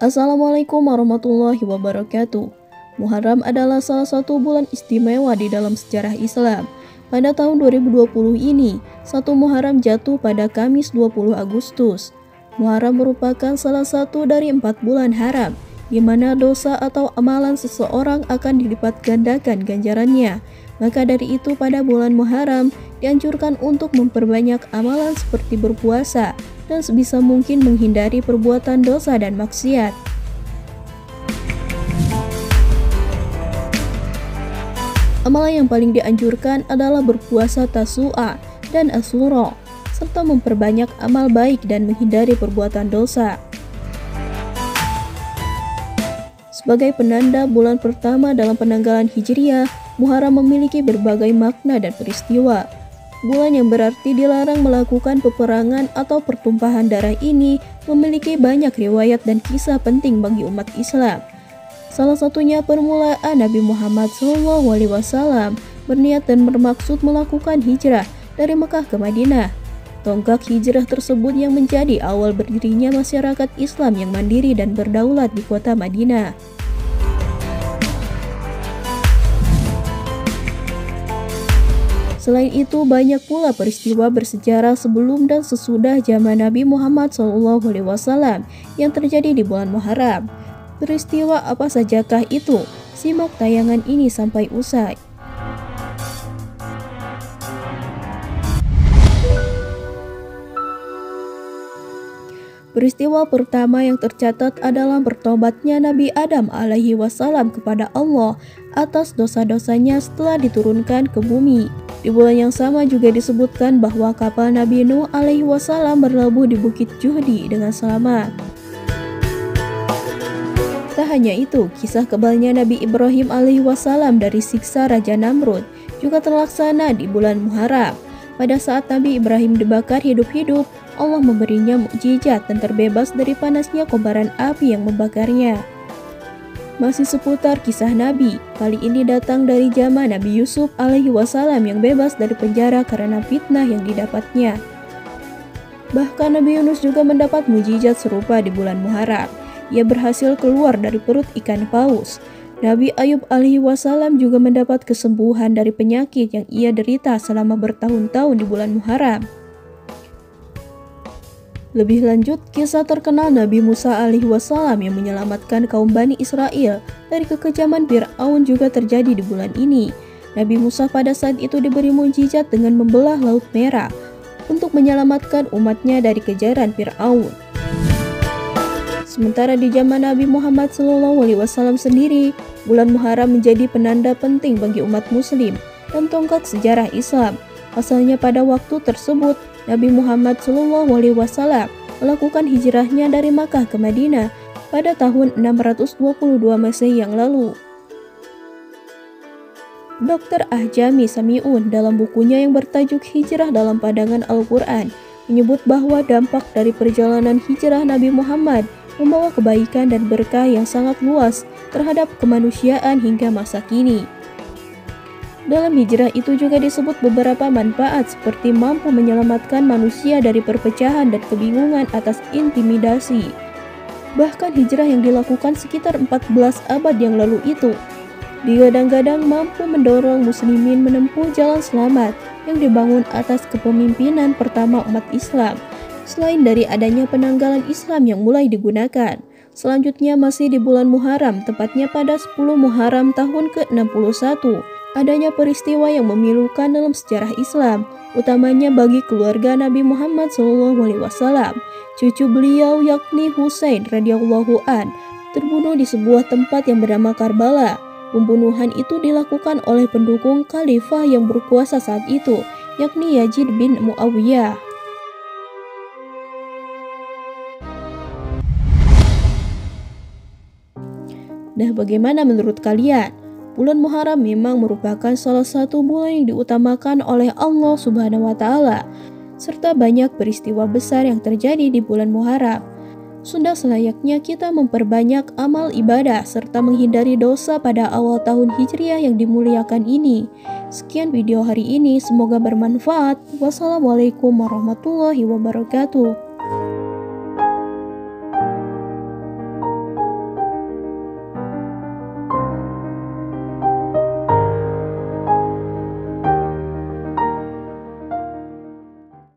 Assalamualaikum warahmatullahi wabarakatuh. Muharram adalah salah satu bulan istimewa di dalam sejarah Islam. Pada tahun 2020 ini, 1 Muharram jatuh pada Kamis 20 Agustus. Muharram merupakan salah satu dari 4 bulan haram, di mana dosa atau amalan seseorang akan dilipat gandakan ganjarannya. Maka dari itu pada bulan Muharram dianjurkan untuk memperbanyak amalan seperti berpuasa dan sebisa mungkin menghindari perbuatan dosa dan maksiat. Amalan yang paling dianjurkan adalah berpuasa Tasu'a dan Asyura, serta memperbanyak amal baik dan menghindari perbuatan dosa. Sebagai penanda bulan pertama dalam penanggalan Hijriah, Muharram memiliki berbagai makna dan peristiwa. Bulan yang berarti dilarang melakukan peperangan atau pertumpahan darah ini memiliki banyak riwayat dan kisah penting bagi umat Islam. Salah satunya permulaan Nabi Muhammad SAW berniat dan bermaksud melakukan hijrah dari Mekah ke Madinah. Tonggak hijrah tersebut yang menjadi awal berdirinya masyarakat Islam yang mandiri dan berdaulat di kota Madinah. Selain itu, banyak pula peristiwa bersejarah sebelum dan sesudah zaman Nabi Muhammad SAW yang terjadi di bulan Muharram. Peristiwa apa sajakah itu? Simak tayangan ini sampai usai. Peristiwa pertama yang tercatat adalah bertobatnya Nabi Adam alaihi wasallam kepada Allah atas dosa-dosanya setelah diturunkan ke bumi. Di bulan yang sama juga disebutkan bahwa kapal Nabi Nuh alaihi wasallam berlabuh di Bukit Juhdi dengan selamat. Tak hanya itu, kisah kebalnya Nabi Ibrahim alaihi wasallam dari siksa Raja Namrud juga terlaksana di bulan Muharram. Pada saat Nabi Ibrahim dibakar hidup-hidup, Allah memberinya mukjizat dan terbebas dari panasnya kobaran api yang membakarnya. Masih seputar kisah Nabi, kali ini datang dari zaman Nabi Yusuf alaihi wasallam yang bebas dari penjara karena fitnah yang didapatnya. Bahkan Nabi Yunus juga mendapat mukjizat serupa di bulan Muharram. Ia berhasil keluar dari perut ikan paus. Nabi Ayub alaihi wasallam juga mendapat kesembuhan dari penyakit yang ia derita selama bertahun-tahun di bulan Muharram. Lebih lanjut, kisah terkenal Nabi Musa alaihi wasallam yang menyelamatkan kaum Bani Israel dari kekejaman Fir'aun juga terjadi di bulan ini. Nabi Musa pada saat itu diberi mukjizat dengan membelah Laut Merah untuk menyelamatkan umatnya dari kejaran Fir'aun. Sementara di zaman Nabi Muhammad SAW sendiri, bulan Muharram menjadi penanda penting bagi umat muslim dan tonggak sejarah Islam. Pasalnya pada waktu tersebut, Nabi Muhammad SAW melakukan hijrahnya dari Makkah ke Madinah pada tahun 622 Masehi yang lalu. Dr. Ahjami Sami'un dalam bukunya yang bertajuk Hijrah dalam Pandangan Al-Quran menyebut bahwa dampak dari perjalanan hijrah Nabi Muhammad membawa kebaikan dan berkah yang sangat luas terhadap kemanusiaan hingga masa kini. Dalam hijrah itu juga disebut beberapa manfaat seperti mampu menyelamatkan manusia dari perpecahan dan kebingungan atas intimidasi. Bahkan hijrah yang dilakukan sekitar 14 abad yang lalu itu digadang-gadang mampu mendorong muslimin menempuh jalan selamat yang dibangun atas kepemimpinan pertama umat Islam. Selain dari adanya penanggalan Islam yang mulai digunakan, selanjutnya masih di bulan Muharram, tepatnya pada 10 Muharram tahun ke-61, adanya peristiwa yang memilukan dalam sejarah Islam, utamanya bagi keluarga Nabi Muhammad SAW. Cucu beliau yakni Husain radhiyallahu an terbunuh di sebuah tempat yang bernama Karbala. Pembunuhan itu dilakukan oleh pendukung khalifah yang berkuasa saat itu, yakni Yazid bin Muawiyah. Nah, bagaimana menurut kalian? Bulan Muharram memang merupakan salah satu bulan yang diutamakan oleh Allah Subhanahu wa Ta'ala, serta banyak peristiwa besar yang terjadi di bulan Muharram. Sudah selayaknya kita memperbanyak amal ibadah serta menghindari dosa pada awal tahun Hijriah yang dimuliakan ini. Sekian video hari ini, semoga bermanfaat. Wassalamualaikum warahmatullahi wabarakatuh.